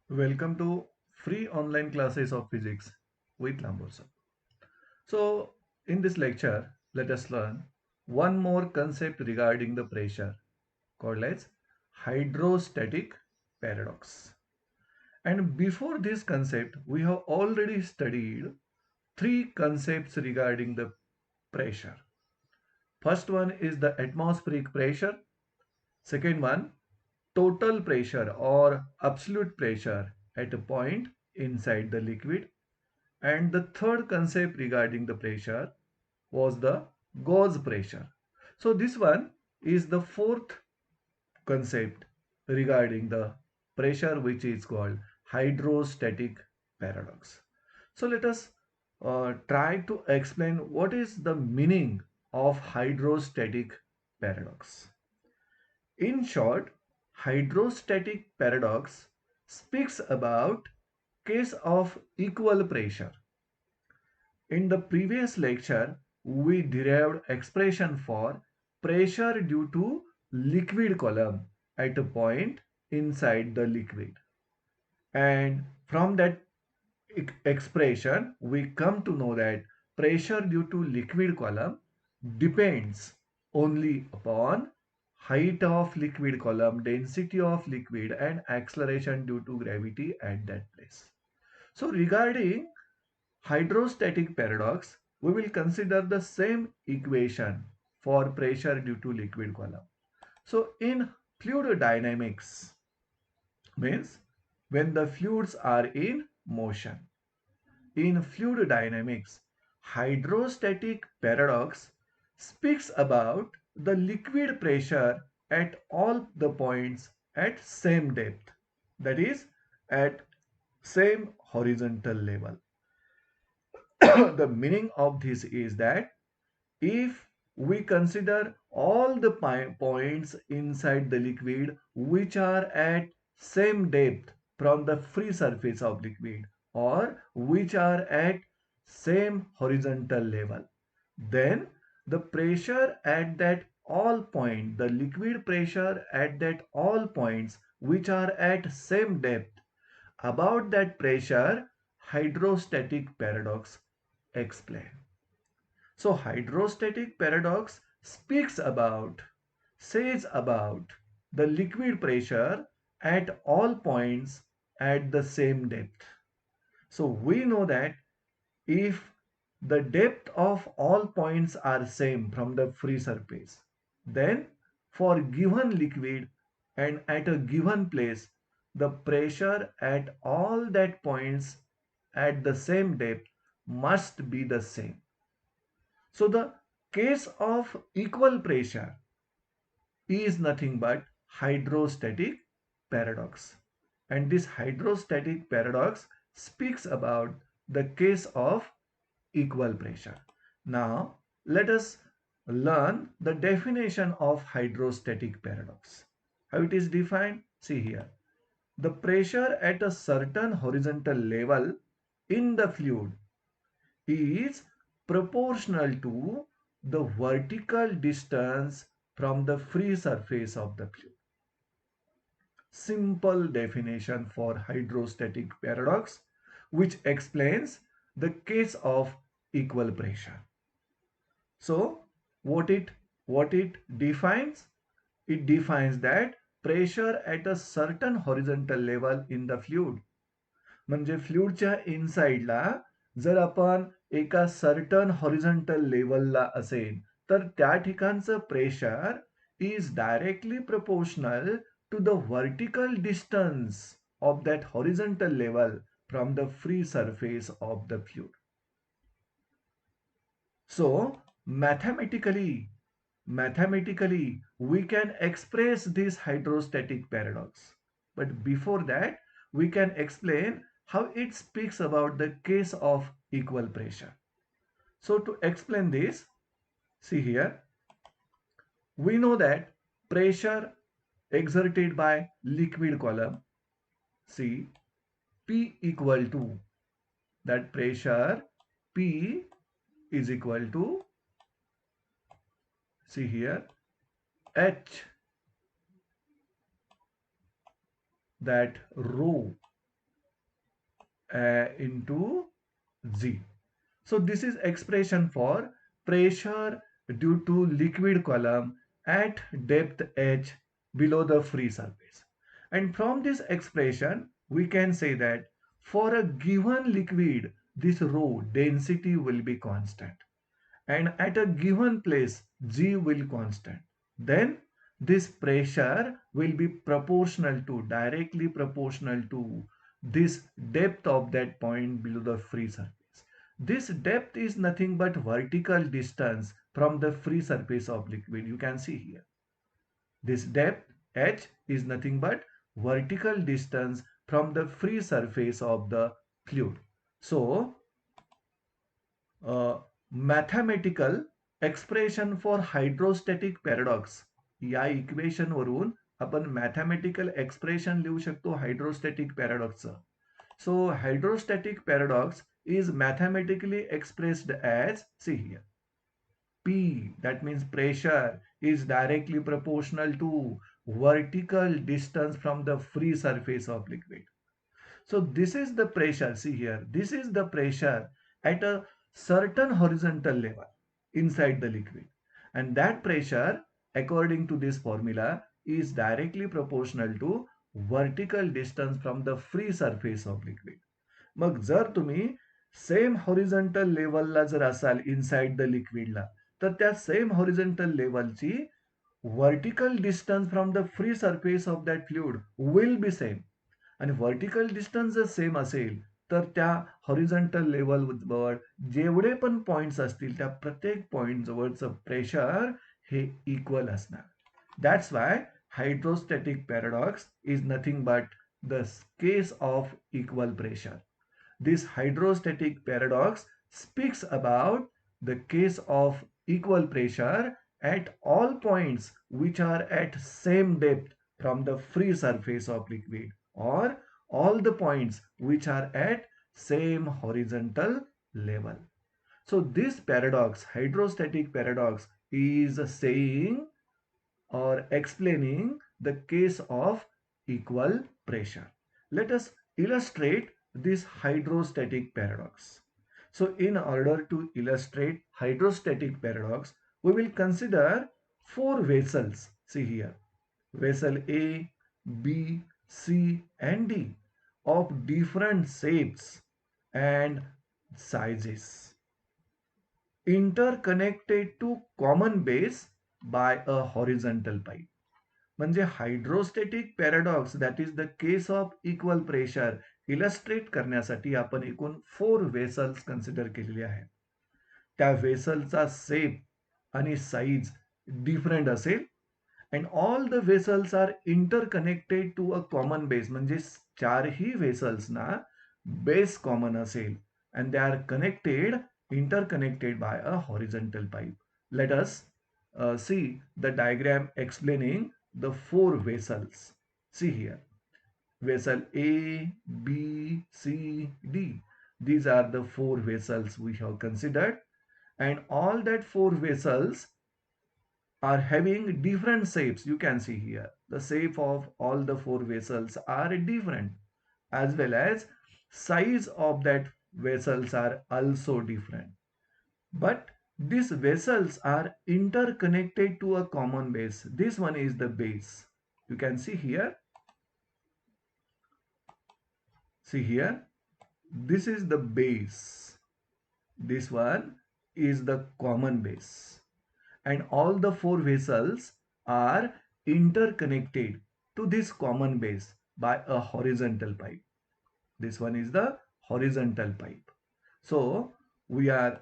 Welcome to free online classes of physics with Lamborsa. So, in this lecture, let us learn one more concept regarding the pressure called as hydrostatic paradox. And before this concept, we have already studied three concepts regarding the pressure. First one is the atmospheric pressure. Second one, total pressure or absolute pressure at a point inside the liquid. And the third concept regarding the pressure was the gauge pressure. So this one is the fourth concept regarding the pressure, which is called hydrostatic paradox. So let us try to explain what is the meaning of hydrostatic paradox. In short, hydrostatic paradox speaks about case of equal pressure. In the previous lecture, we derived expression for pressure due to liquid column at a point inside the liquid. And from that expression, we come to know that pressure due to liquid column depends only upon height of liquid column, density of liquid, and acceleration due to gravity at that place. So regarding hydrostatic paradox, we will consider the same equation for pressure due to liquid column. So in fluid dynamics means when the fluids are in motion. In fluid dynamics, hydrostatic paradox speaks about the liquid pressure at all the points at same depth, that is at same horizontal level. The meaning of this is that if we consider all the points inside the liquid which are at same depth from the free surface of liquid or which are at same horizontal level, then the pressure at that all point, the liquid pressure at that all points which are at same depth, about that pressure hydrostatic paradox explain. So hydrostatic paradox says about the liquid pressure at all points at the same depth. So we know that if the depth of all points are same from the free surface, then for given liquid and at a given place, the pressure at all that points at the same depth must be the same. So the case of equal pressure is nothing but hydrostatic paradox. And this hydrostatic paradox speaks about the case of equal pressure. Now, let us learn the definition of hydrostatic paradox. How it is defined? See here. The pressure at a certain horizontal level in the fluid is proportional to the vertical distance from the free surface of the fluid. Simple definition for hydrostatic paradox, which explains the case of equal pressure. So what it defines? It defines that pressure at a certain horizontal level in the fluid, म्हणजे फ्लूडच्या इनसाइडला जर आपण एका certain horizontal लेवलला असेल तर त्या ठिकाणचं pressure is directly proportional to the vertical distance of that horizontal level from the free surface of the fluid. So mathematically we can express this hydrostatic paradox, but before that we can explain how it speaks about the case of equal pressure. So to explain this, see here, we know that pressure exerted by liquid column, see, P equal to, that pressure P is equal to, see here, H, that rho into Z. So this is expression for pressure due to liquid column at depth h below the free surface. And from this expression, we can say that for a given liquid, this rho density will be constant. And at a given place, G will constant. Then this pressure will be proportional to, directly proportional to this depth of that point below the free surface. This depth is nothing but vertical distance from the free surface of liquid. You can see here. This depth h is nothing but vertical distance from the free surface of the fluid. So mathematical expression for hydrostatic paradox या equation वरून आपण mathematical expression लिहू शकतो hydrostatic पॅराडॉक्सचं. So hydrostatic paradox is mathematically expressed as, see here, P, that means pressure, is directly proportional to vertical distance from the free surface of liquid. So this is the pressure, see here, this is the pressure at a certain horizontal level inside the liquid. And that pressure, according to this formula, is directly proportional to vertical distance from the free surface of liquid. मग जर तुम्ही same horizontal लेवलला जर असाल inside the लिक्विडला, तर त्या same horizontal लेवलची vertical distance from the free surface of that fluid will be same. आणि व्हर्टिकल डिस्टन्स जर सेम असेल तर त्या हॉरिझॉन्टल लेवलवर जेवढे पण पॉइंट्स असतील त्या प्रत्येक पॉइंट जवळचं प्रेशर हे इक्वल असणार. That's why hydrostatic paradox is nothing but the case of equal pressure. This hydrostatic paradox speaks about the case of equal pressure at all points which are at same depth from the free surface of liquid, or all the points which are at same horizontal level. So this paradox, hydrostatic paradox, is saying or explaining the case of equal pressure. Let us illustrate this hydrostatic paradox. So in order to illustrate hydrostatic paradox, we will consider four vessels. See here, vessel A, B, C and D of different shapes and sizes, interconnected to common base by a horizontal pipe. म्हणजे hydrostatic paradox that is the case of equal pressure illustrate करण्यासाठी आपण एकूण 4 vessels consider केलेले आहेत. त्या वेसलचा shape आणि size different असेल and all the vessels are interconnected to a common base. म्हणजे चारही वेसल्सना बेस कॉमन असेल and they are connected interconnected by a horizontal pipe. Let us see the diagram explaining the four vessels. See here, vessel A, B, C, D. These are the four vessels we have considered, and all that four vessels are having different shapes. You can see here the shape of all the four vessels are different, as well as size of that vessels are also different. But these vessels are interconnected to a common base. This one is the base. You can see here. See here. This is the base. This one is the common base. And all the four vessels are interconnected to this common base by a horizontal pipe. This one is the horizontal pipe. So we are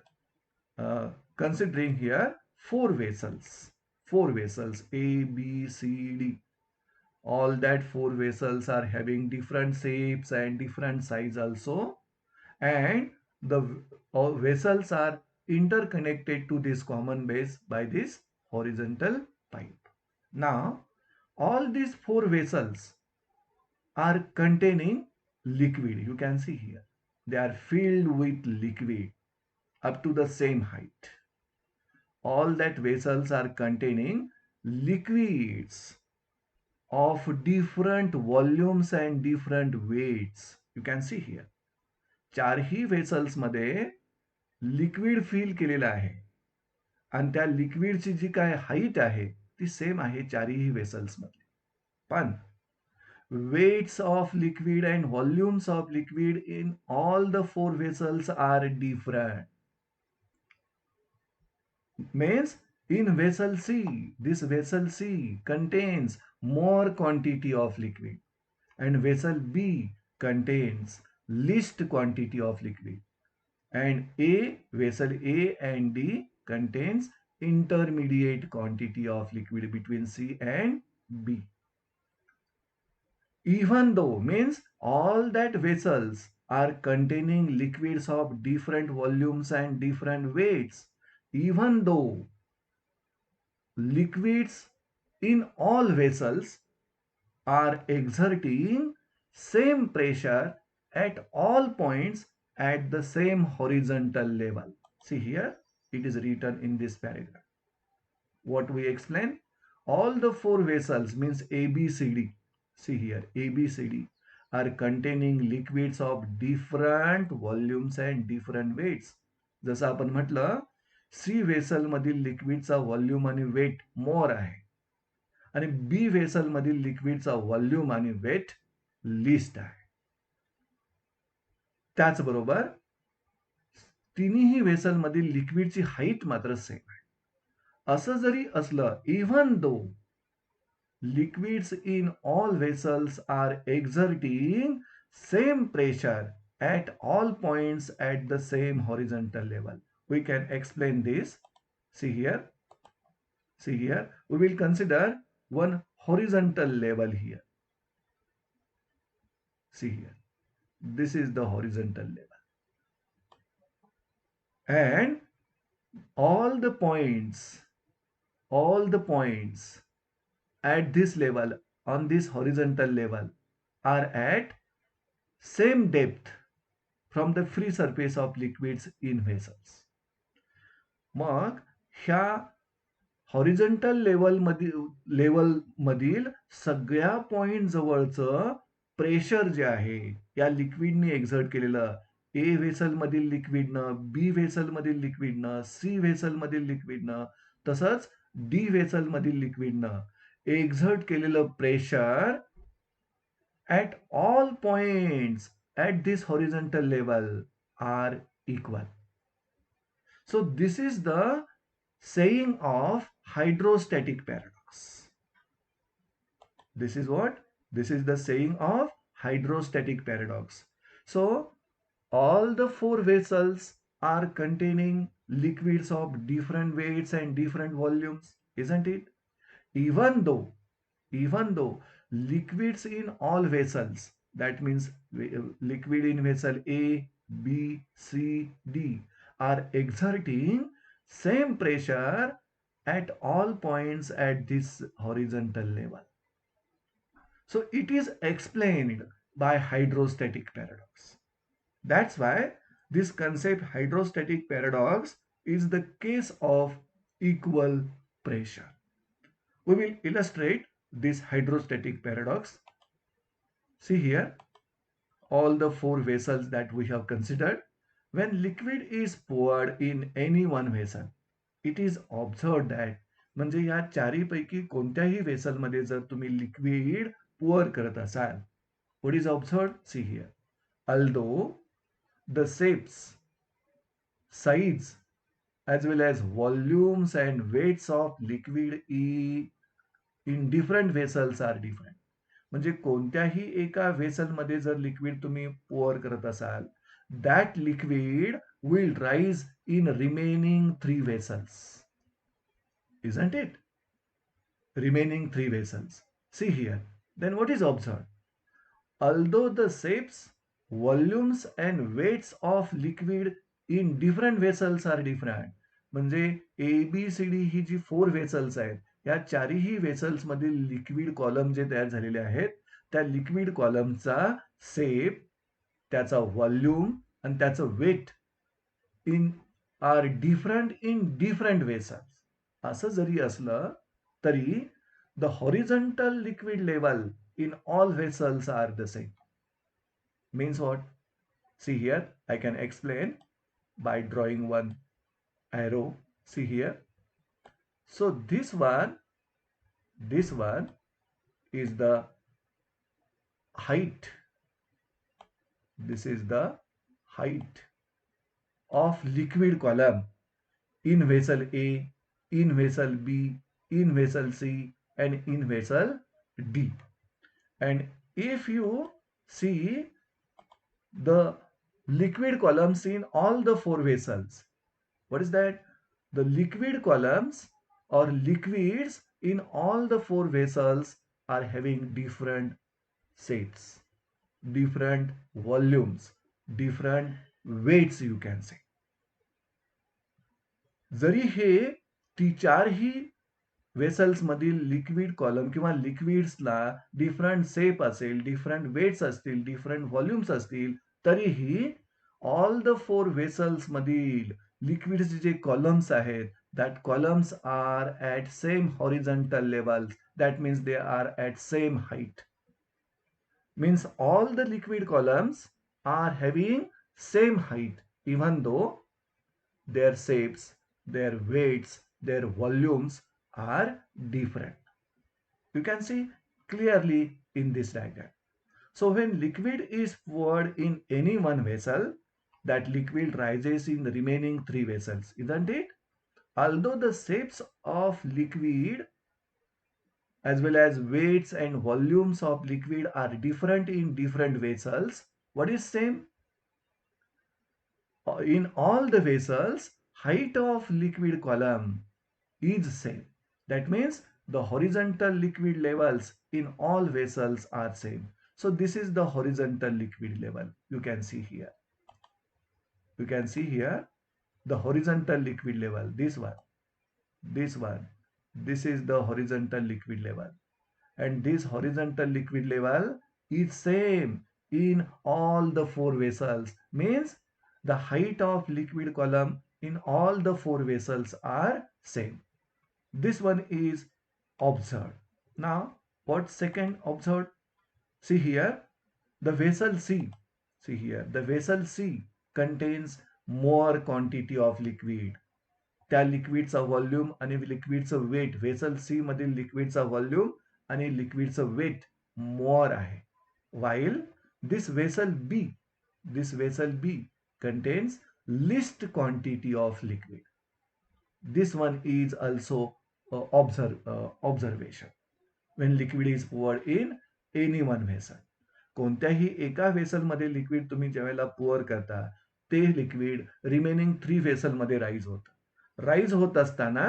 considering here four vessels. Four vessels A, B, C, D. All that four vessels are having different shapes and different size also. And the all vessels are interconnected to this common base by this horizontal pipe. Now, all these four vessels are containing liquid. You can see here. They are filled with liquid up to the same height. All that vessels are containing liquids of different volumes and different weights. You can see here. चारही व्हेसल्समध्ये liquid fill केलेलं आहे आणि त्या लिक्विडची जी काय height आहे ती same आहे चारही व्हेसल्समध्ये. पण weights of liquid and volumes of liquid in all the four vessels are different. Means in vessel C, this vessel C contains more quantity of liquid and vessel B contains least quantity of liquid, and vessel A and D contains intermediate quantity of liquid between C and B. Even though means all that vessels are containing liquids of different volumes and different weights, even though liquids in all vessels are exerting same pressure at all points at the same horizontal level. See here, it is written in this paragraph. What we explain? All the four vessels means A, B, C, D. See here, A, B, C, D are containing liquids of different volumes and different weights. जसं आपण म्हटलं C vessel मधील लिक्विडचा volume आणि wait मोर आहे आणि B vessel मधील लिक्विडचा volume आणि wait list आहे. त्याचबरोबर तिन्ही व्हेसल मधील लिक्विडची हाईट मात्र सेम आहे. असं जरी असलं, even though liquids in all vessels are exerting same pressure at all points at the same horizontal level. We can explain this. See here. See here. We will consider one horizontal level here. See here. This is the horizontal level. And all the points at this level, on this horizontal level, are at same depth from the free surface of liquids in vessels. मग ह्या horizontal level मधील सगळ्या point जवळचं pressure जे आहे या लिक्विडने exert केलेलं ए vessel मधील लिक्विडनं, B vessel मधील लिक्विडनं, सी vessel मधील लिक्विडनं, तसंच डी व्हेसल मधील लिक्विडनं एक्झर्ट केलेलं pressure at all points at this horizontal level are equal. So this is the saying of hydrostatic paradox. This is what? This is the saying of hydrostatic paradox. So all the four vessels are containing liquids of different weights and different volumes, isn't it? Even though liquids in all vessels, that means liquid in vessel A, B, C, D, are exerting same pressure at all points at this horizontal level. So it is explained by hydrostatic paradox. That's why this concept hydrostatic paradox is the case of equal pressure. We will illustrate this hydrostatic paradox. See here, all the four vessels that we have considered. When liquid is poured in any one vessel, it is observed that म्हणजे या चारीपैकी कोणत्याही व्हेसलमध्ये जर तुम्ही liquid pour करत असाल, what is observed? See here. Although the shapes, size, as well as volumes and weights of liquid in different vessels are different. म्हणजे कोणत्याही एका व्हेसलमध्ये जर लिक्विड तुम्ही पोअर करत असाल, that liquid will rise in remaining 3 vessels. Isn't it? Remaining 3 vessels. See here. Then what is observed? Although the shapes, volumes and weights of liquid in different vessels are different. म्हणजे ABCD ही जी 4 vessels आहेत या चारही vessels मधील liquid column जे तयार झालेले आहेत त्या liquid कॉलमचा शेप, त्याचा व्हॉल्यूम आणि त्याचं weight in are different in different vessels. असं जरी असलं तरी the horizontal liquid level in all vessels are the same. Means what? See here, I can explain by drawing one arrow. See here. So this one is the height. This is the height of liquid column in vessel A, in vessel B, in vessel C, and in vessel D. And if you see the liquid columns in all the four vessels, what is that? The liquid columns or liquids in all the four vessels are having different shapes, different volumes, different weights you can say. जरी हे ती चारही vessels मधील liquid column किंवा लिक्विड्सला different shape असेल, different weights असतील, different volumes असतील, तरीही all the four vessels मधील liquids जे columns आहेत, that columns are at same horizontal levels. That means they are at same height. Means all the liquid columns are having same height, even though their shapes, their weights, their volumes are different. You can see clearly in this diagram. So when liquid is poured in any one vessel, that liquid rises in the remaining three vessels, isn't it? Although the shapes of liquid as well as weights and volumes of liquid are different in different vessels, what is same? In all the vessels, height of liquid column is same. That means the horizontal liquid levels in all vessels are same. So this is the horizontal liquid level. You can see here. You can see here the horizontal liquid level. This one, this one. This is the horizontal liquid level. And this horizontal liquid level is same in all the four vessels. Means the height of liquid column in all the four vessels are same. This one is observed. Now, what second observed? See here, the vessel C. See here, the vessel C contains more quantity of liquid. त्या लिक्विडचा volume आणि लिक्विडचं wait, vessel C मधील लिक्विडचा volume आणि लिक्विडचं wait मोर आहे. While this vessel B contains least quantity of liquid. This one is also observation when liquid is poured in any one vessel. कोणत्याही एका vessel मध्ये liquid तुम्ही ज्यावेळेला पोअर करता, ते लिक्विड रिमेनिंग थ्री वेसल मध्ये राईज होतं. राईज होत असताना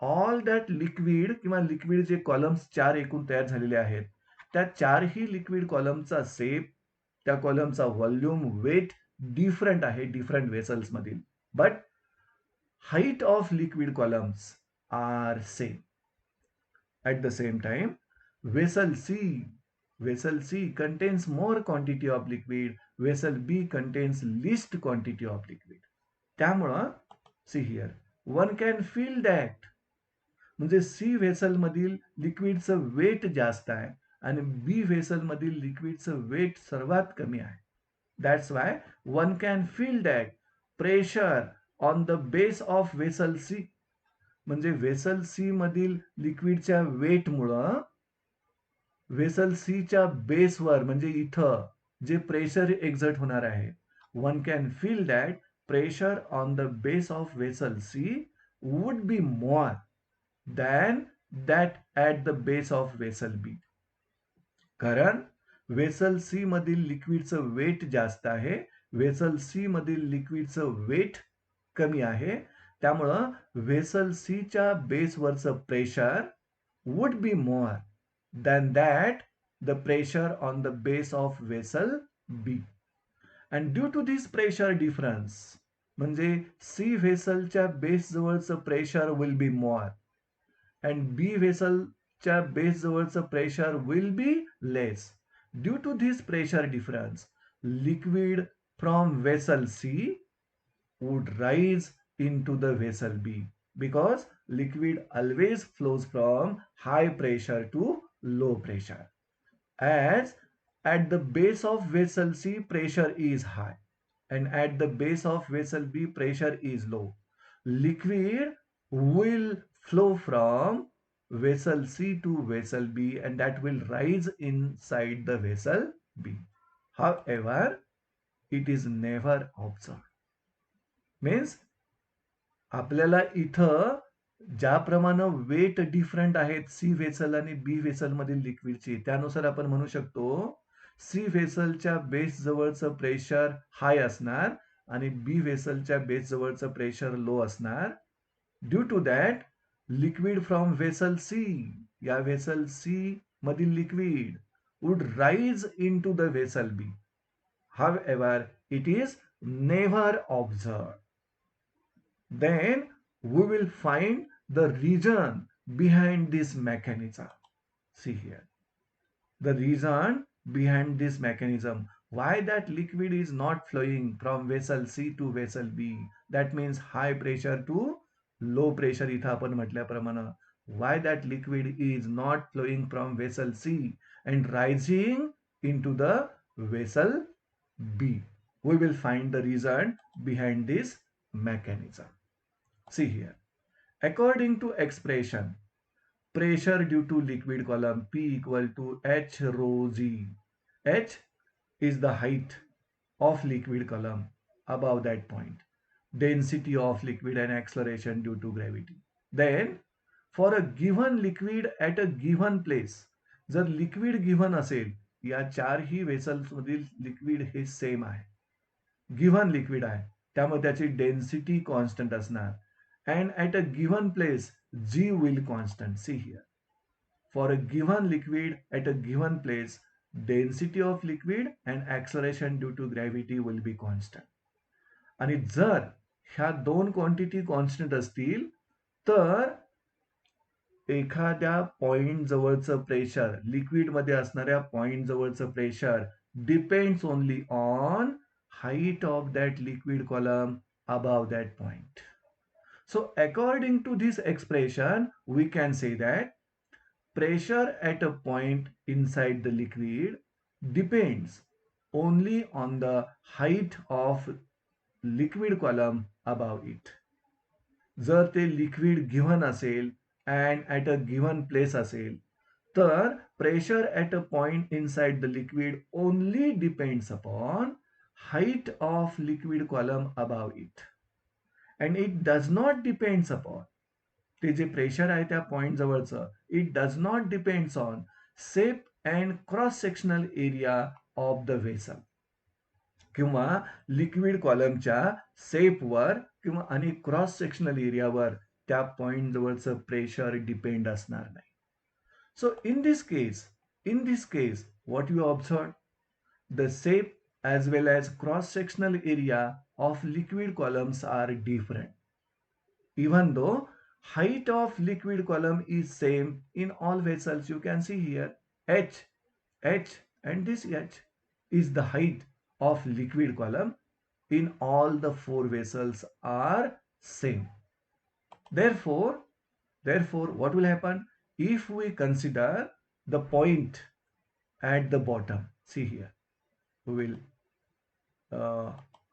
ऑल दॅट लिक्विड किंवा लिक्विड जे कॉलम्स चार एकूण तयार झालेले आहेत, त्या चारही लिक्विड कॉलमचा शेप, त्या कॉलमचा व्हॉल्यूम, वेट डिफरंट आहे डिफरंट वेसल्स मधील. But height of liquid columns are same. At the same time, vessel C contains more quantity of liquid, vessel B contains least quantity of liquid. त्यामुळं see here, one can feel that म्हणजे सी vessel मधील लिक्विडचं weight जास्त आहे आणि B vessel मधील लिक्विडचं wait सर्वात कमी आहे. That's why one can feel that pressure on the base of vessel C. म्हणजे व्हेसल सी मधील लिक्विडच्या वेटमुळं व्हेसल सीच्या बेसवर म्हणजे इथं जे प्रेशर एक्झर्ट होणार आहे, one can feel that pressure on the base of vessel C would be more than that at the base of vessel B. कारण vessel C मधील लिक्विडचं वेट जास्त आहे, व्हेसल सी मधील लिक्विडचं वेट कमी आहे. त्यामुळं व्हेसल सीच्या बेसवरचं pressure would be more than that the pressure on the base of vessel B. And due to this pressure difference म्हणजे सी व्हेसलच्या बेस जवळचं pressure will be more and B vessel च्या base जवळचं pressure will be less. Due to this pressure difference, liquid from vessel C would rise into the vessel B because liquid always flows from high pressure to low pressure. As at the base of vessel C pressure is high. and at the base of vessel B pressure is low. Liquid will flow from vessel C to vessel B and that will rise inside the vessel B. However, it is never observed. Means आपल्याला इथं ज्याप्रमाणे wait different आहेत सी vessel आणि B vessel मधील लिक्विडची त्यानुसार आपण म्हणू शकतो सी व्हेसलच्या बेस जवळचं प्रेशर हाय असणार आणि बी व्हेसलच्या बेस जवळचं प्रेशर लो असणार due to that liquid from vessel C या व्हेसल सी मधील liquid would rise into the vessel B however it is never observed. Then we will find the reason behind this mechanism. See here. The reason behind this mechanism. Why that liquid is not flowing from vessel C to vessel B. That means high pressure to low pressure इथं आपण म्हटल्याप्रमाणे. Why that liquid is not flowing from vessel C and rising into the vessel B. We will find the reason behind this mechanism. See here. According to expression, pressure due to liquid column P equal to H rho G. H is the height of liquid column above that point. Density of liquid and acceleration due to gravity. Then, for a given liquid at a given place, जर liquid given असेल या चारही vessels मधील liquid हे same आहे given liquid आहे त्यामुळे त्याची density constant असणार and at a given place G will constant. See here. For a given liquid at a given place, density of liquid and acceleration due to gravity will be constant. आणि जर ह्या दोन quantity constant असतील तर एखाद्या point जवळचं pressure liquid मध्ये असणाऱ्या पॉइंट जवळचं pressure depends only on height of that liquid column above that point. So according to this expression, we can say that pressure at a point inside the liquid depends only on the height of liquid column above it. जर ते liquid given असेल and at a given place असेल तर pressure at a point inside the liquid only depends upon height of liquid column above it. And it does not depends upon ते जे pressure आहे त्या point जवळचं it does not depends on shape and cross sectional area of the vessel किंवा liquid कॉलमच्या सेपवर किंवा आणि cross sectional एरियावर त्या point जवळचं प्रेशर डिपेंड असणार नाही. So in this case what you observe the shape as well as cross-sectional area of liquid columns are different. Even though height of liquid column is same in all vessels, you can see here H and this H is the height of liquid column in all the four vessels are same. Therefore, what will happen if we consider the point at the bottom? See here, we will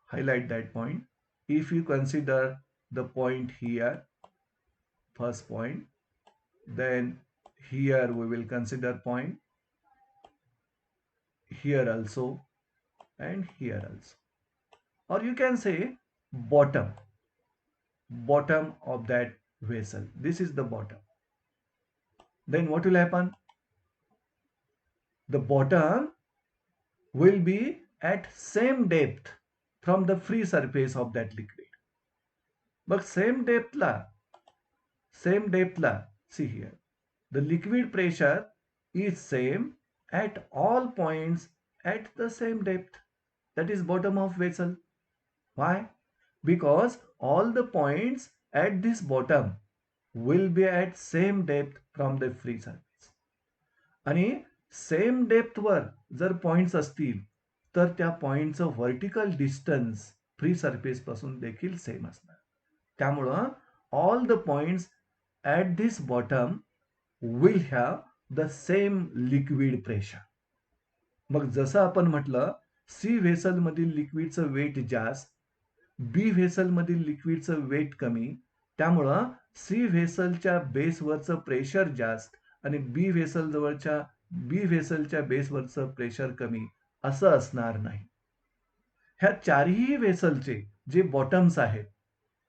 highlight that point. If you consider the point here, first point, then here we will consider point, here also, and here also. Or you can say bottom of that vessel. This is the bottom. Then what will happen? The bottom will be at same depth from the free surface of that liquid. But same depth la, see here, the liquid pressure is same at all points at the same depth. That is bottom of vessel. Why? Because all the points at this bottom will be at same depth from the free surface. आणि same depth वर जर points असतील तर त्या पॉइंटचं vertical distance free surface पासून देखील same असणार. त्यामुळं all the points at this bottom will have the same liquid pressure. मग जसं आपण म्हटलं सी व्हेसल मधील लिक्विडचं वेट जास्त, बी व्हेसल मधील लिक्विडचं वेट कमी. त्यामुळं सी व्हेसलच्या बेसवरचं प्रेशर जास्त आणि बी व्हेसलच्या बेसवरचं प्रेशर कमी असं असणार नाही. ह्या चारही व्हेसलचे जे बॉटम्स आहेत,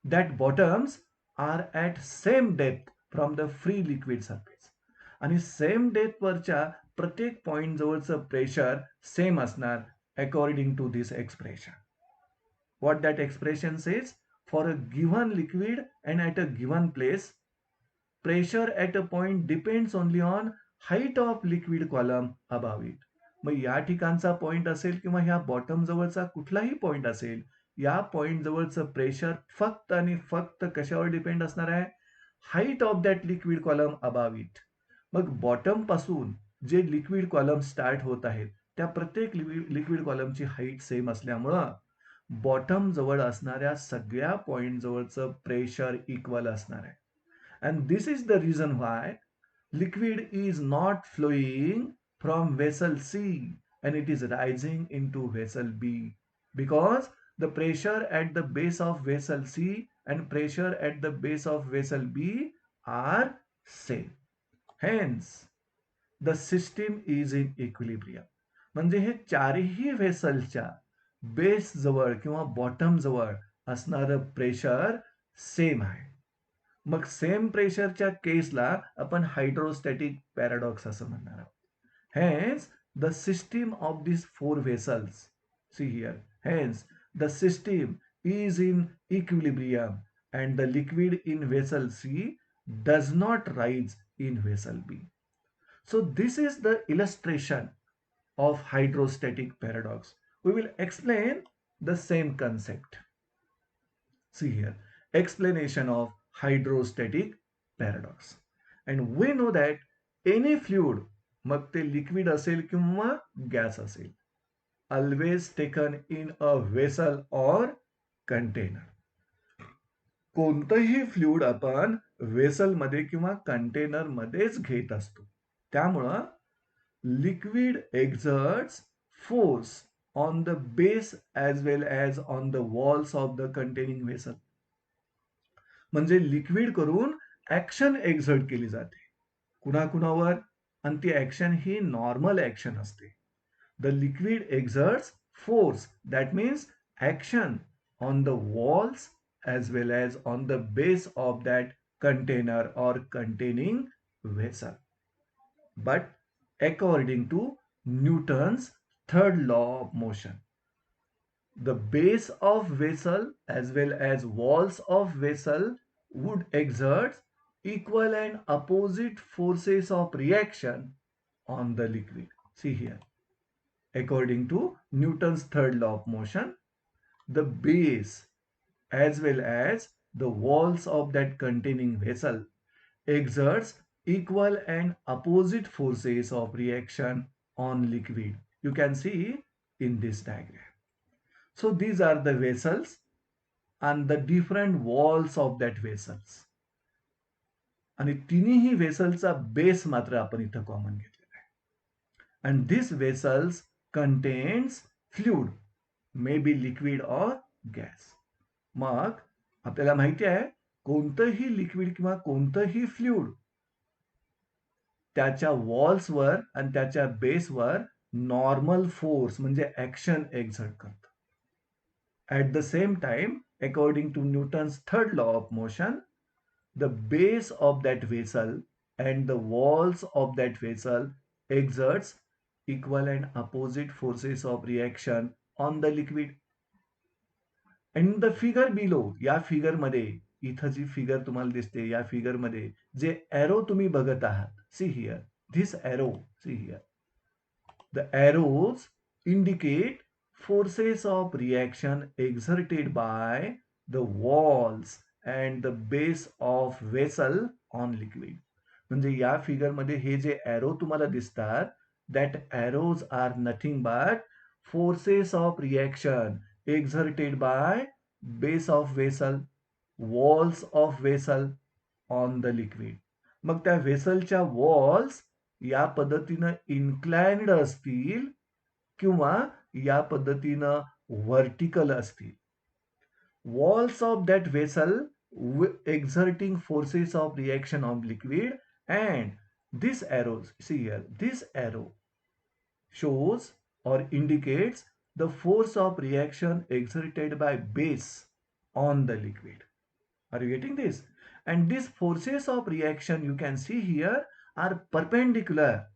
that bottoms are at same depth from the free liquid surface. आणि सेम डेप्थवरच्या प्रत्येक पॉइंट जवळचं प्रेशर सेम असणार according to this expression. What that expression says, for a given liquid and at a given place, pressure at a point depends only on height of liquid column above it. मग या ठिकाणचा point असेल किंवा ह्या bottom जवळचा कुठलाही point असेल, या point जवळचं प्रेशर फक्त आणि फक्त कशावर डिपेंड असणार आहे? Height of that liquid column above it. मग बॉटम पासून जे लिक्विड कॉलम स्टार्ट होत आहेत त्या प्रत्येक लिक्विड कॉलमची हाईट सेम असल्यामुळं बॉटम जवळ असणाऱ्या सगळ्या पॉइंट जवळचं प्रेशर इक्वल असणार आहे. And this is the reason why liquid is not flowing from vessel C and it is rising in to vessel B, because the pressure at the base of vessel C and pressure at the base of vessel B are same. Hence the system is in equilibrium. म्हणजे हे चारही व्हेसलच्या base जवळ किंवा bottom जवळ असणारं pressure same आहे. मग same प्रेशरच्या केसला आपण हायड्रोस्टॅटिक पॅराडॉक्स असं म्हणणार आहोत. Hence the system of this four vessels, see here, hence the system is in equilibrium and the liquid in vessel C does not rise in vessel B. So this is the illustration of hydrostatic paradox. We will explain the same concept. See here, explanation of hydrostatic paradox. And we know that any fluid, मग ते liquid असेल किंवा gas असेल, always taken in a vessel or container. कोणतंही fluid आपण व्हेसलमध्ये किंवा कंटेनरमध्येच घेत असतो. त्यामुळं liquid एक्झर्ट्स force on the base as well as on the walls of the containing vessel. म्हणजे लिक्विड करून ऍक्शन एक्झर्ट केली जाते कुणाकुणावर, आणि ती ऍक्शन ही नॉर्मल ऍक्शन असते. The liquid एक्झर्ट्स force, that means action on the walls as well as on the base of that container or containing vessel. But according to Newton's third law of motion, the base of vessel as well as walls of vessel would exert equal and opposite forces of reaction on the liquid. See here, according to Newton's third law of motion, the base as well as the walls of that containing vessel exerts equal and opposite forces of reaction on liquid. You can see in this diagram. So these are the vessels and the different walls of that vessels. आणि तिन्ही व्हेसलचा base मात्र आपण इथं common घेतलेला आहे. And this vessels contains fluid, may be liquid or gas. मग आपल्याला माहिती आहे कोणतंही लिक्विड किंवा कोणतंही फ्लुइड त्याच्या वॉल्सवर आणि त्याच्या बेसवर नॉर्मल फोर्स म्हणजे ऍक्शन एक्झर्ट करतं. At the same time, according to Newton's third law of motion, the base of that vessel and the walls of that vessel exerts equal and opposite forces of reaction on the liquid. In the figure below, या figure मध्ये, इथं जी figure तुम्हाला दिसते या figure मध्ये जे arrow तुम्ही बघत आहात, see here, this arrow, see here, the arrows indicate forces of reaction exerted by the walls and the base of vessel on liquid. म्हणजे या फिगर मध्ये हे जे एरो तुम्हाला दिसतात, that arrows are nothing but forces of reaction exerted by base of vessel, walls of vessel on the liquid. मग त्या व्हेसलच्या walls या पद्धतीनं inclined असतील किंवा या पद्धतीनं व्हर्टिकल असतील. Walls of that vessel exerting forces of reaction on liquid, and this arrows, see here, this arrow shows or indicates the force of reaction exerted by base on the liquid. Are you getting this? And these forces of reaction you can see here are perpendicular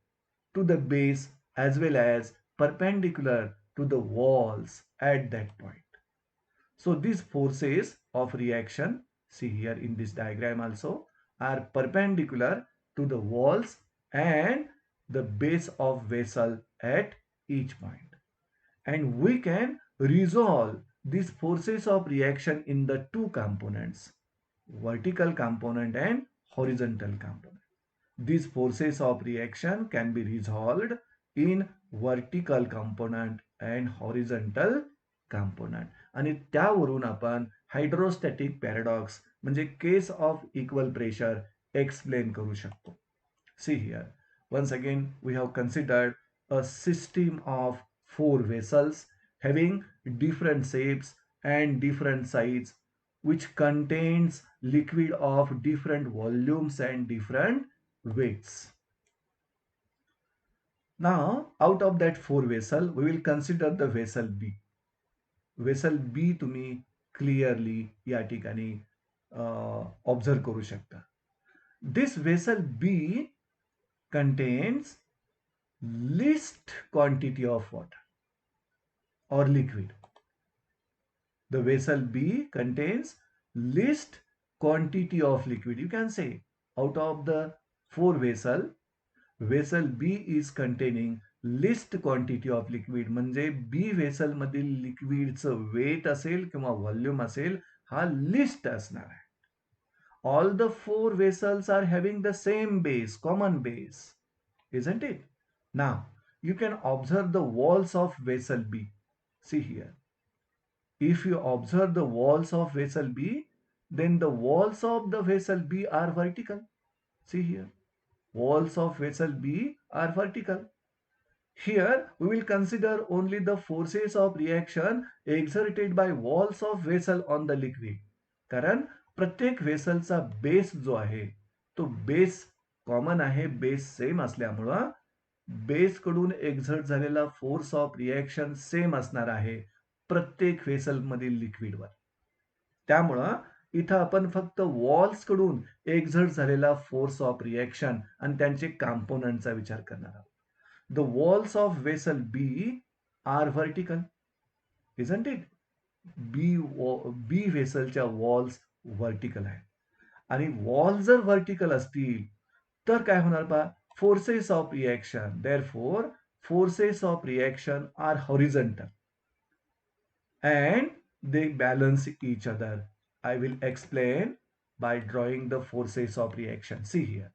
to the base as well as perpendicular to the walls at that point. So these forces of reaction, see here in this diagram also, are perpendicular to the walls and the base of vessel at each point. And we can resolve these forces of reaction in the two components, vertical component and horizontal component. These forces of reaction can be resolved in vertical component and horizontal component. आणि त्यावरून आपण hydrostatic paradox म्हणजे case of equal pressure explain करू शकतो. See here, once again we have considered a system of four vessels having different shapes and different size, which contains liquid of different volumes and different weights. Now, out of that four vessel, we will consider the vessel B. Vessel B तुम्ही clearly या ठिकाणी observe करू शकता. This vessel B contains least quantity of water or liquid. The vessel B contains least quantity of liquid. You can say out of the four vessel B is containing least quantity of liquid. म्हणजे B vessel मधील लिक्विडचं wait असेल किंवा volume असेल हा list असणार आहे. All the four vessels are having the same base, common base, isn't it? Now you can observe the walls of vessel B. See here, if you observe the walls of vessel B, then the walls of the vessel B are vertical. See here, walls of vessel B are vertical. Here we will consider only the forces of reaction exerted by walls of vessel on the liquid. कारण प्रत्येक व्हेसलचा base जो आहे तो base common आहे, base same असल्यामुळं base कडून exert झालेला force of reaction same असणार आहे प्रत्येक व्हेसल मधील लिक्विडवर. त्यामुळं इथं आपण फक्त वॉल्स कडून एक्झर्ट झालेला फोर्स ऑफ रिएक्शन आणि त्यांचे कॉम्पोनंटचा विचार करणार आहोत. The walls of vessel B are vertical, isn't it? B व्हेसलच्या वॉल्स वर्टिकल आहेत. आणि वॉल जर वर्टिकल असतील तर काय होणार पहा, forces of reaction, therefore forces of reaction are horizontal and they balance each other. I will explain by drawing the forces of reaction. See here,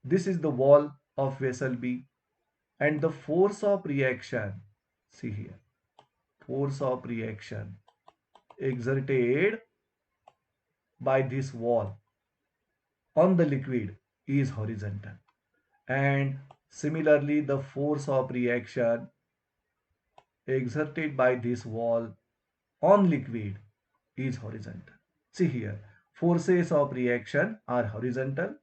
this is the wall of vessel B and the force of reaction, see here, force of reaction exerted by this wall on the liquid is horizontal, and similarly the force of reaction exerted by this wall on liquid is horizontal. See here, forces of reaction are horizontal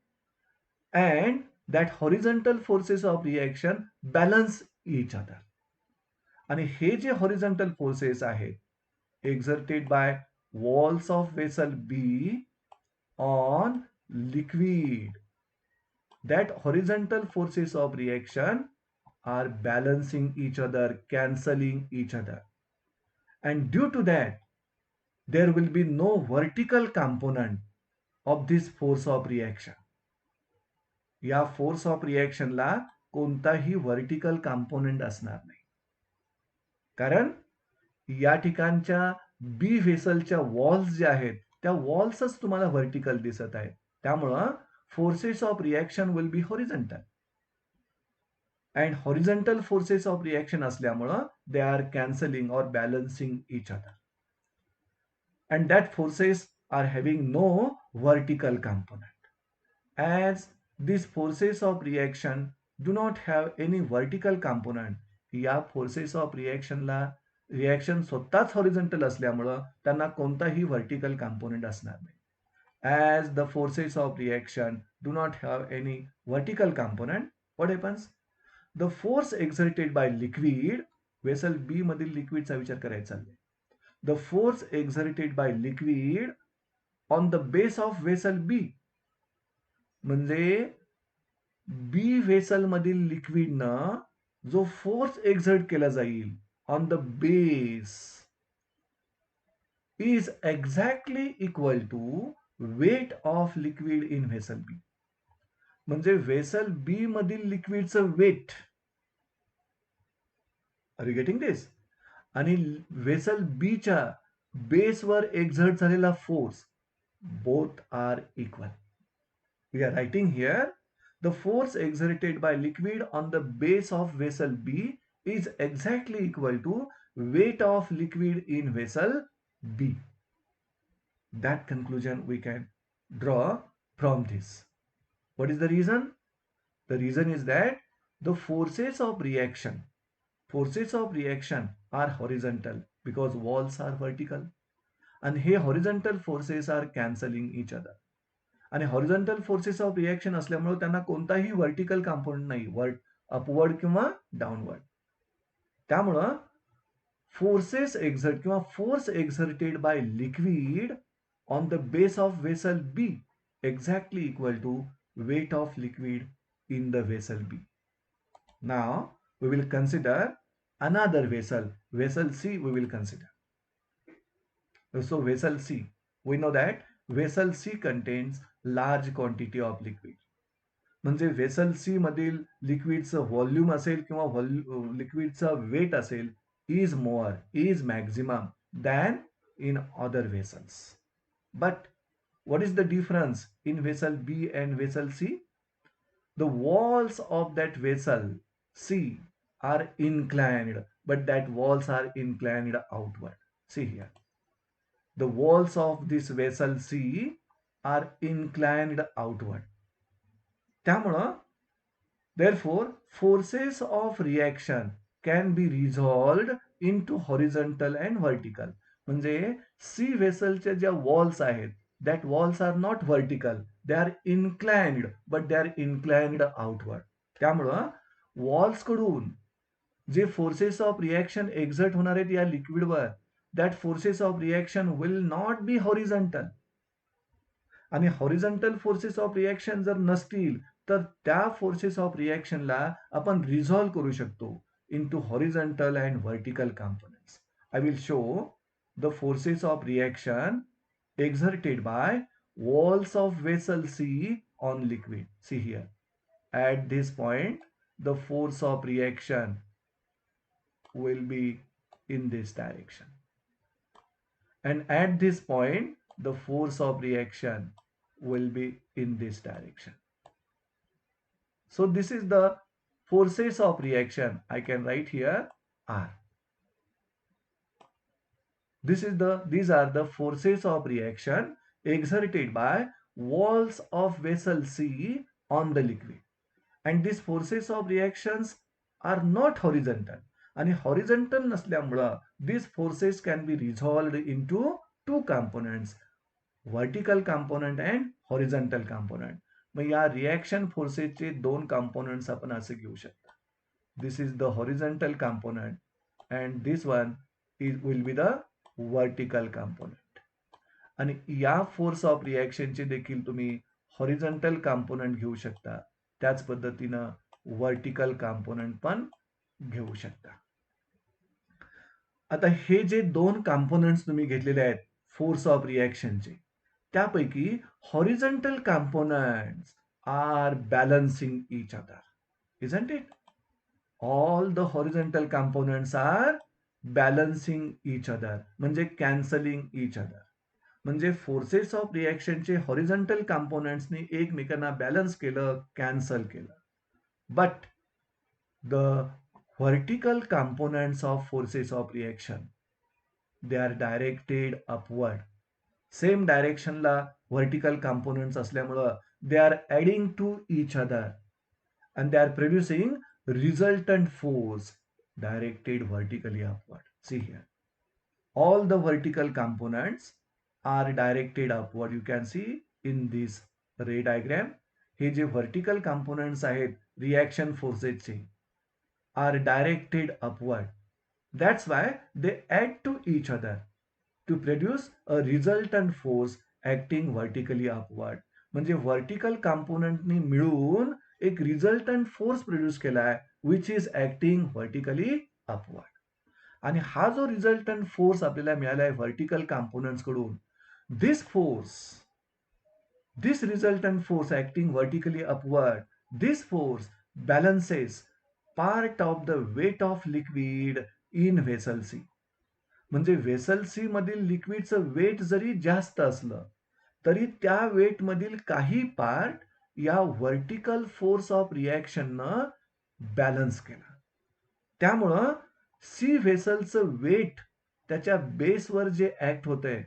and that horizontal forces of reaction balance each other. आणि हे जे horizontal forces आहेत exerted by walls of vessel B on liquid, that horizontal forces of reaction are balancing each other, cancelling each other, and due to that there will be no vertical component of this force of reaction. या force of रिएक्शनला कोणताही vertical component असणार नाही, कारण या ठिकाणच्या B व्हेसलच्या walls ज्या आहेत त्या वॉल्सच तुम्हाला व्हर्टिकल दिसत आहेत. त्यामुळं forces of reaction will be horizontal and horizontal forces of reaction असल्यामुळं दे आर कॅन्सलिंग और balancing each other, and that forces are having no vertical component. As these forces of reaction do not have any vertical component, या forces of reaction स्वतःच horizontal असल्यामुळं त्यांना कोणताही vertical component असणार नाही. As the forces of reaction do not have any vertical component, what happens? The force exerted by liquid, vessel B मधील लिक्विडचा विचार करायचा चाललाय. The force exerted by liquid on the base of vessel B, म्हणजे B vessel मधील लिक्विडनं जो force exert केला जाईल on the base is exactly equal to weight of liquid in vessel B. म्हणजे व्हेसल बी मधील लिक्विडचं weight, are you getting this? आणि vessel बीच्या बेसवर एक्झर्ट झालेला force, both are equal. We are writing here the force exerted by liquid on the base of vessel B is exactly equal to weight of liquid in vessel B. That conclusion we can draw from this. What is the reason? The reason is that the forces of reaction are horizontal because walls are vertical, and here horizontal forces are cancelling each other. आणि horizontal forces of reaction असल्यामुळे त्यांना कोणताही vertical component नाही, upward किंवा downward. त्यामुळं force exerted by liquid on the base of vessel B exactly equal to weight of liquid in the vessel B. Now we will consider another vessel C we will consider. So vessel C, we know that vessel C contains large quantity of liquid. म्हणजे vessel C मधील लिक्विडचं volume असेल किंवा लिक्विडचं wait असेल is maximum than in other vessels. But what is the difference in vessel B and vessel C? The walls of that vessel C are inclined, but that walls are inclined outward. See here. The walls of this vessel C are inclined outward. त्यामुळं therefore forces of reaction can be resolved into horizontal and vertical. म्हणजे C व्हेसलच्या ज्या walls आहेत, that walls are not vertical, they are inclined, but they are inclined outward. त्यामुळं walls कडून जे forces of reaction exert होणार आहेत या लिक्विडवर, that forces of reaction will not be horizontal. आणि horizontal forces of reaction जर नसतील तर त्या फोर्सेस ऑफ रिएक्शनला आपण रिझॉल्व करू शकतो into horizontal and vertical components. I will show the forces of reaction exerted by walls of vessel C on liquid. See here. At this point, the force of reaction will be in this direction. And at this point, the force of reaction will be in this direction. So this is the forces of reaction. I can write here R. These are the forces of reaction exerted by walls of vessel C on the liquid. And these forces of reactions are not horizontal. आणि horizontal नसल्यामुळं these forces can be resolved into two components, vertical component and horizontal component. मग या reaction फोर्सेसचे दोन components आपण असे घेऊ शकता. This is the horizontal component and this one will be the vertical component. आणि या फोर्स ऑफ रिएक्शनचे देखील तुम्ही हॉरिझॉन्टल कंपोनेंट घेऊ शकता, त्याच पद्धतीनं वर्टिकल कंपोनेंट पण घेऊ शकता. आता हे जे दोन कंपोनेंट्स तुम्ही घेतलेले आहेत फोर्स ऑफ रिएक्शनचे, त्यापैकी horizontal components are balancing each other, isn't it? All the horizontal components are balancing each other, म्हणजे cancelling each other. म्हणजे फोर्सेस ऑफ रिएक्शनचे हॉरिझॉन्टल कंपोनेंट्सनी एकमेकांना बॅलन्स केलं, कॅन्सल केलं. But the vertical components of forces of reaction they are directed upward. Same डायरेक्शनला vertical components असल्यामुळं they are adding to each other and they are producing resultant force directed vertically upward. See here. All the vertical components are directed upward. You can see in this ray diagram. हे जे vertical components आहेत reaction forces चे are directed upward. That's why they add to each other to produce a resultant force acting vertically upward. म्हणजे vertical componentनी मिळून एक resultant force produce केलाय which is acting vertically upward. आणि हा जो resultant force आपल्याला मिळाला आहे व्हर्टिकल कॉम्पोनंट्स कडून, this force, this resultant force acting vertically upward, this force balances part of the weight of liquid in vessel C. म्हणजे vessel C मधील लिक्विडचं वेट जरी जास्त असलं तरी त्या वेट मधील काही पार्ट या व्हर्टिकल फोर्स ऑफ रिॲक्शननं बॅलन्स केला. त्यामुळं सी व्हेसलचं वेट त्याच्या बेसवर जे ऍक्ट होतंय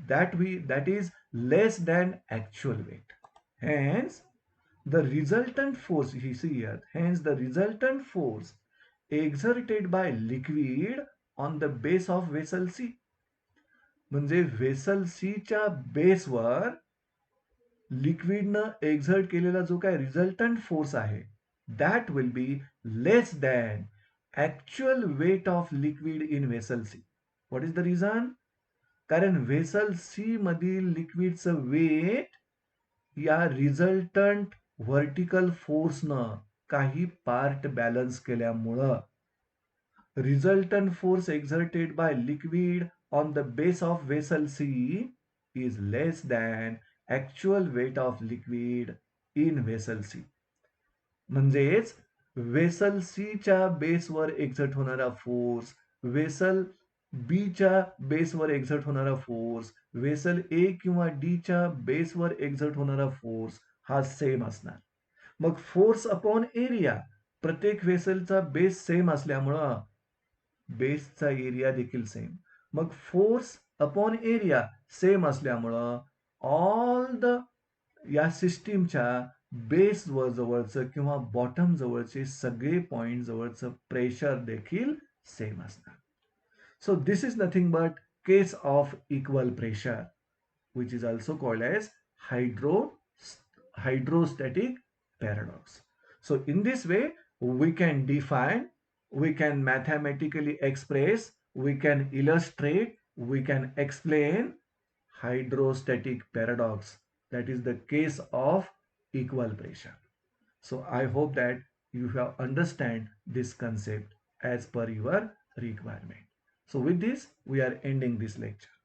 that is less than actual weight. Hence the resultant force, you see here, hence the resultant force exerted by liquid on the base of vessel C. म्हणजे व्हेसल सी च्या बेसवर लिक्विडनं एक्झर्ट केलेला जो काय रिझल्टंट फोर्स आहे that will be less than actual weight of liquid in vessel C. What is the reason? कारण vessel C मधील लिक्विडचं वेट या रिझल्टंट व्हर्टिकल फोर्सनं काही पार्ट बॅलन्स केल्यामुळं resultant force exerted by liquid on the base of vessel C is less than actual weight of liquid in vessel C. म्हणजेच vessel C च्या बेसवर एक्झर्ट होणारा फोर्स, व्हेसल बी च्या बेसवर exert होणारा फोर्स, व्हेसल ए किंवा D च्या बेसवर एक्झर्ट होणारा फोर्स हा सेम असणार. मग फोर्स अपॉन एरिया, प्रत्येक व्हेसलचा बेस सेम असल्यामुळं बेसचा एरिया देखील सेम. मग फोर्स अपॉन एरिया सेम असल्यामुळं ऑल द या सिस्टीमच्या बेस जवळचं किंवा बॉटम जवळचे सगळे पॉइंट जवळचं प्रेशर देखील सेम असणार. So this is nothing but case of equal pressure which is also called as hydrostatic paradox. So in this way we can define, we can mathematically express, we can illustrate, we can explain hydrostatic paradox, that is the case of equal pressure. So I hope that you have understand this concept as per your requirement. So with this we are ending this lecture.